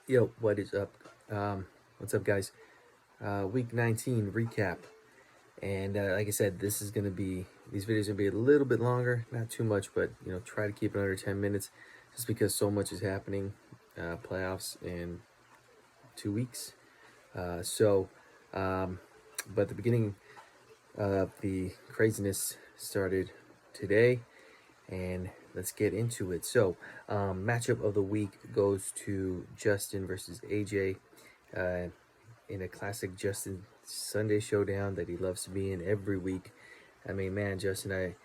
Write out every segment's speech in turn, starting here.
Yo, what is up? What's up, guys? Week 19 recap. And like I said, these videos are gonna be a little bit longer, not too much, but try to keep it under 10 minutes, just because so much is happening. Playoffs in 2 weeks. Uh, so, um, but the beginning of the craziness started today, and let's get into it. So, matchup of the week goes to Justin versus AJ. Uh, in a classic Justin Sunday showdown that he loves to be in every week. I mean, man, Justin,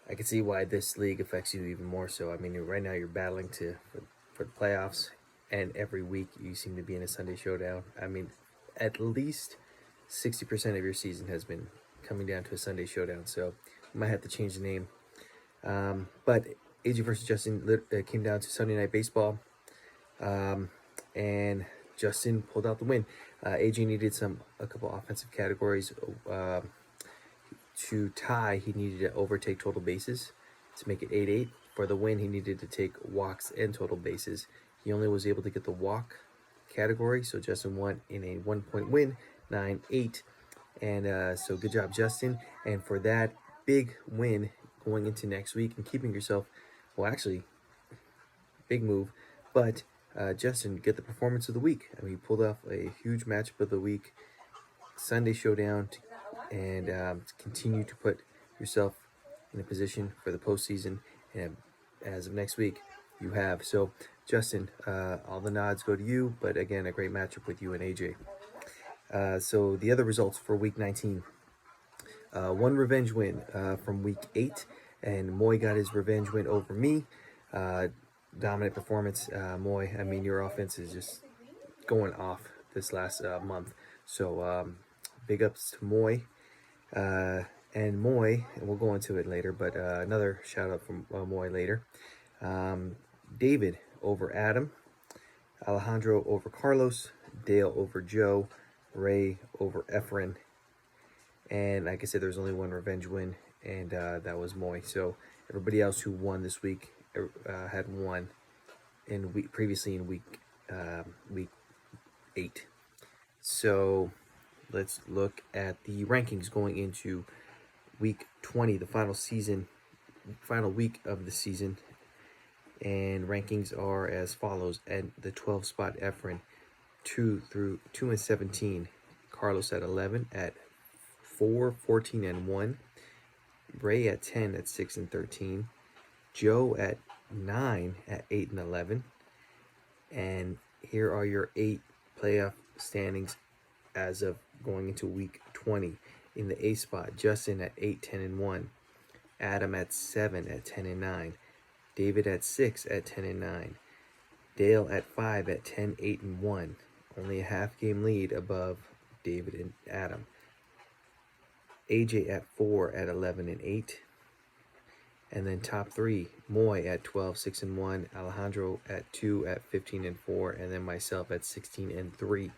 I can see why this league affects you even more so. I mean, right now you're battling for the playoffs, and every week you seem to be in a Sunday showdown. I mean, at least 60% of your season has been coming down to a Sunday showdown. So we might have to change the name. But AJ versus Justin came down to Sunday Night Baseball. And Justin pulled out the win. AJ needed a couple offensive categories to tie. He needed to overtake total bases to make it 8-8. For the win, he needed to take walks and total bases. He only was able to get the walk category, so Justin won in a 1-point win, 9-8. And so good job, Justin. And for that big win going into next week and keeping yourself, well, actually, big move, but Justin, get the performance of the week. I mean, he pulled off a huge matchup of the week, Sunday showdown, and to continue to put yourself in a position for the postseason. And as of next week, you have. So, Justin, all the nods go to you, but again, a great matchup with you and AJ. So, the other results for week 19. One revenge win from week 8, and Moy got his revenge win over me. Dominant performance, Moy. I mean, your offense is just going off this last month. So big ups to Moy. And Moy, and we'll go into it later, but another shout out from Moy later. David over Adam, Alejandro over Carlos, Dale over Joe, Ray over Efren. And like I said, there's only one revenge win, and that was Moy. So everybody else who won this week had won previously in week 8. So let's look at the rankings going into week 20, the final week of the season. And rankings are as follows: at the 12th spot, Efren, 2 and 17. Carlos at 11 at 4, 14 and 1. Ray at 10 at 6 and 13. Joe at 9 at 8 and 11. And here are your 8 playoff standings as of going into week 20. In the 8th spot, Justin at 8, 10 and 1. Adam at 7 at 10 and 9. David at 6 at 10 and 9. Dale at 5 at 10, 8 and 1. Only a half game lead above David and Adam. AJ at 4 at 11 and 8. And then top 3, Moy at 12, 6 and 1. Alejandro at 2 at 15 and 4. And then myself at 16 and 3.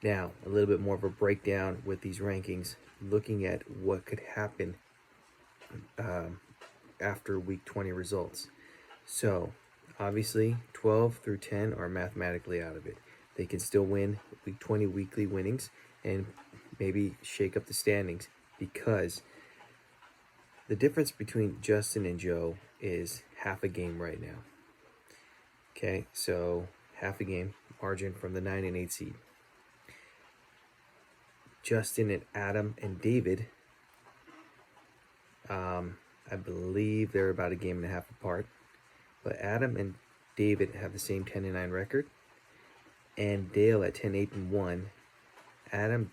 Now, a little bit more of a breakdown with these rankings, looking at what could happen after week 20 results. So, obviously, 12 through 10 are mathematically out of it. They can still win week 20 weekly winnings and maybe shake up the standings, because the difference between Justin and Joe is half a game right now. Okay, so half a game margin from the 9 and 8 seed. Justin and Adam and David, I believe they're about a game and a half apart. But Adam and David have the same 10 and 9 record. And Dale at 10, 8 and 1. Adam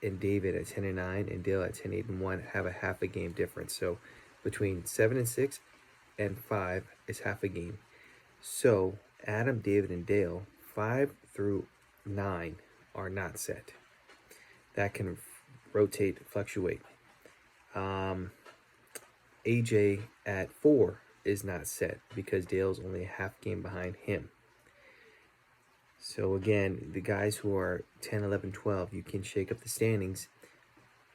and David at 10 and 9 and Dale at 10, 8 and 1 have a half a game difference. So between 7 and 6 and 5 is half a game. So Adam, David, and Dale, 5 through 9 are not set. That can rotate, fluctuate. AJ at 4 is not set because Dale's only a half game behind him. So again, the guys who are 10, 11, 12, you can shake up the standings.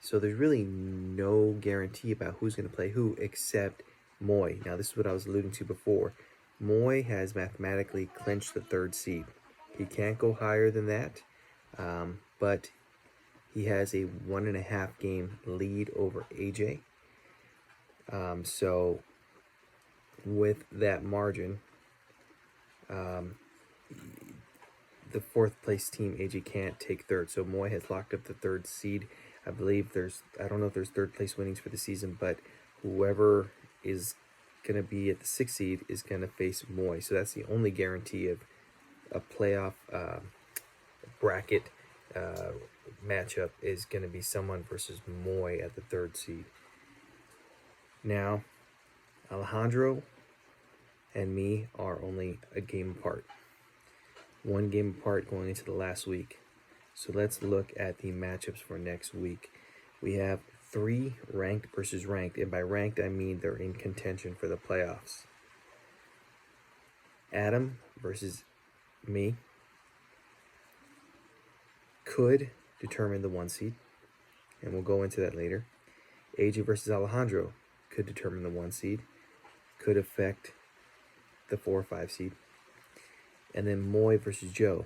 So there's really no guarantee about who's going to play who except Moy. Now, this is what I was alluding to before. Moy has mathematically clinched the 3rd seed. He can't go higher than that, but he has a 1.5 game lead over AJ. So with that margin, the 4th place team, AJ, can't take 3rd. So Moy has locked up the 3rd seed. I believe I don't know if there's 3rd place winnings for the season, but whoever is going to be at the 6th seed is going to face Moy. So that's the only guarantee of a playoff bracket matchup, is going to be someone versus Moy at the 3rd seed. Now, Alejandro and me are only a game apart. 1 game apart going into the last week. So let's look at the matchups for next week. We have 3 ranked versus ranked, and by ranked I mean they're in contention for the playoffs. Adam versus me could determine the 1 seed, and we'll go into that later. AJ versus Alejandro could determine the 1 seed, could affect the 4 or 5 seed. And then Moy versus Joe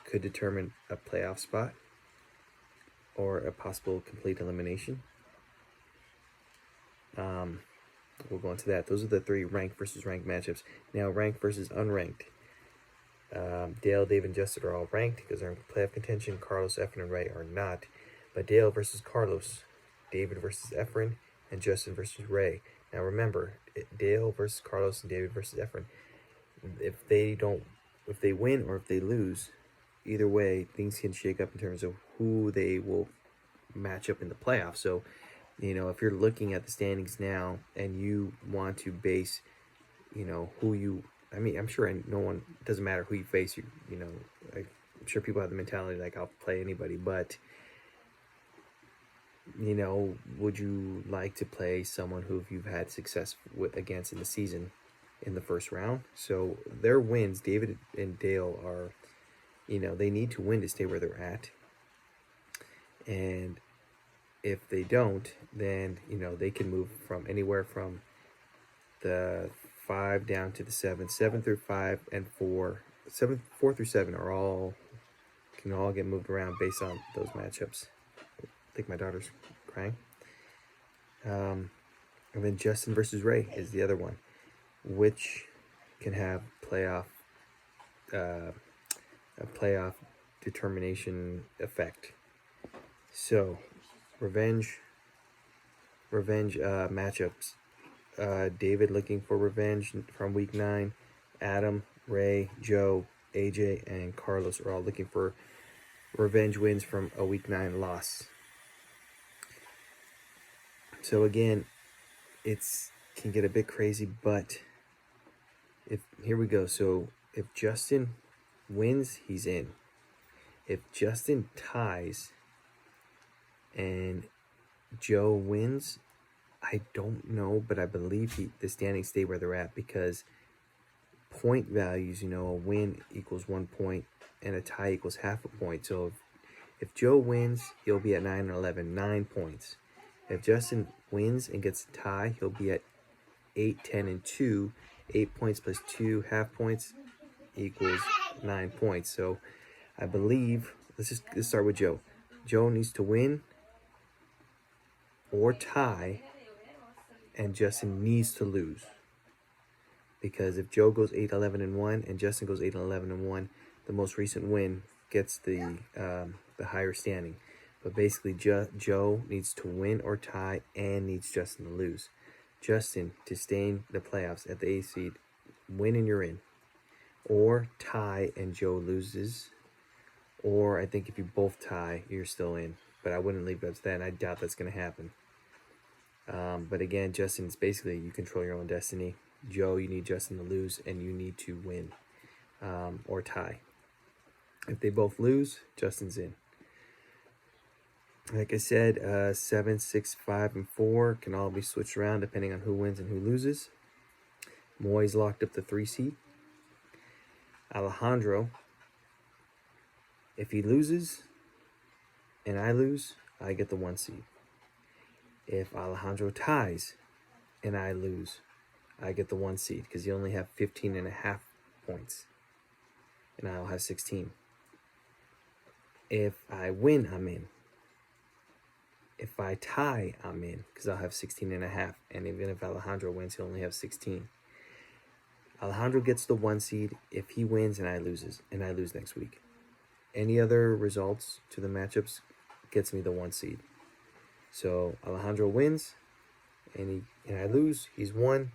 could determine a playoff spot or a possible complete elimination. We'll go into that. Those are the 3 ranked versus ranked matchups. Now, ranked versus unranked. Dale, Dave, and Justin are all ranked because they're in playoff contention. Carlos, Efren, and Ray are not. But Dale versus Carlos, David versus Efren, and Justin versus Ray. Now remember, Dale versus Carlos and David versus Efren. If they win or if they lose, either way, things can shake up in terms of who they will match up in the playoffs. So, if you're looking at the standings now and you want to base, I'm sure it doesn't matter who you face. I'm sure people have the mentality like, I'll play anybody, but would you like to play someone who you've had success against in the season in the first round? So their wins, David and Dale, are, they need to win to stay where they're at. And if they don't, then, they can move from anywhere from the 5 down to the 7. 7 through 5 and 4. 4 through 7 can all get moved around based on those matchups. I think my daughter's crying. And then Justin versus Ray is the other one, which can have a playoff determination effect. So, revenge matchups. David looking for revenge from week 9. Adam, Ray, Joe, AJ, and Carlos are all looking for revenge wins from a week 9 loss. So again, it can get a bit crazy, but here we go. So if Justin wins, he's in. If Justin ties and Joe wins, I don't know, but I believe the standings stay where they're at because point values, a win equals 1 point and a tie equals half a point. So if Joe wins, he'll be at 9 and 11, 9 points. If Justin wins and gets a tie, he'll be at 8, 10, and 2. 8 points plus 2 half points equals 9 points. So I believe, let's start with Joe. Joe needs to win or tie, and Justin needs to lose. Because if Joe goes 8, 11, and 1, and Justin goes 8, 11, and 1, the most recent win gets the higher standing. But basically, Joe needs to win or tie and needs Justin to lose. Justin, to stay in the playoffs at the 8th seed, win and you're in. Or tie and Joe loses. Or I think if you both tie, you're still in. But I wouldn't leave it up to that, and I doubt that's going to happen. But again, Justin, it's basically you control your own destiny. Joe, you need Justin to lose, and you need to win or tie. If they both lose, Justin's in. Like I said, 7, 6, 5, and 4 can all be switched around depending on who wins and who loses. Moy's locked up the 3 seed. Alejandro, if he loses and I lose, I get the 1 seed. If Alejandro ties and I lose, I get the 1 seed because you only have 15.5 points, and I'll have 16. If I win, I'm in. If I tie, I'm in because I'll have 16.5. And even if Alejandro wins, he'll only have 16. Alejandro gets the 1 seed if he wins and I lose next week. Any other results to the matchups gets me the 1 seed. So Alejandro wins and I lose, he's won.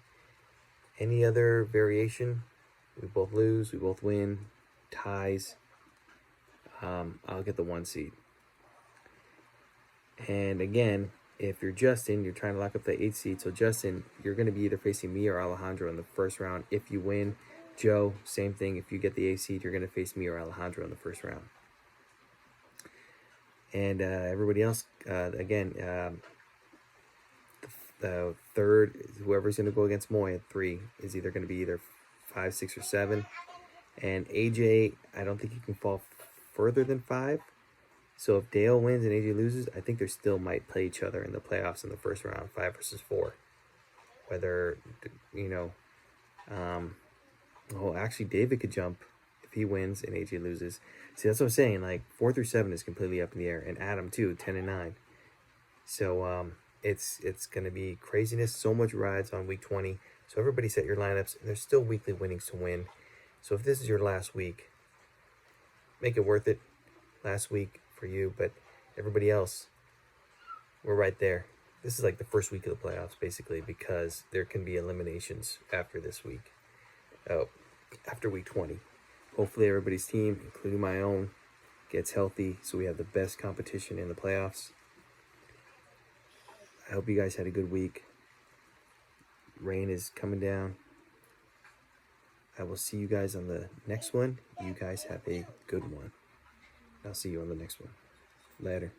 Any other variation, we both lose, we both win, ties, I'll get the 1 seed. And again, if you're Justin, you're trying to lock up the 8 seed. So Justin, you're going to be either facing me or Alejandro in the first round if you win. Joe, same thing. If you get the 8 seed, you're going to face me or Alejandro in the first round. And everybody else, again, the third, whoever's going to go against Moy at 3 is either going to be either 5, 6, or 7. And AJ, I don't think you can fall further than 5. So if Dale wins and AJ loses, I think they still might play each other in the playoffs in the first round, 5 versus 4. Whether, actually David could jump if he wins and AJ loses. See, that's what I'm saying. Like 4 through 7 is completely up in the air, and Adam too, 10 and 9. So it's gonna be craziness. So much rides on week 20. So everybody set your lineups. There's still weekly winnings to win. So if this is your last week, make it worth it. Last week for you, but everybody else, we're right there. This is like the first week of the playoffs, basically, because there can be eliminations after this week. After week 20. Hopefully everybody's team, including my own, gets healthy so we have the best competition in the playoffs. I hope you guys had a good week. Rain is coming down. I will see you guys on the next one. You guys have a good one. I'll see you on the next one. Later.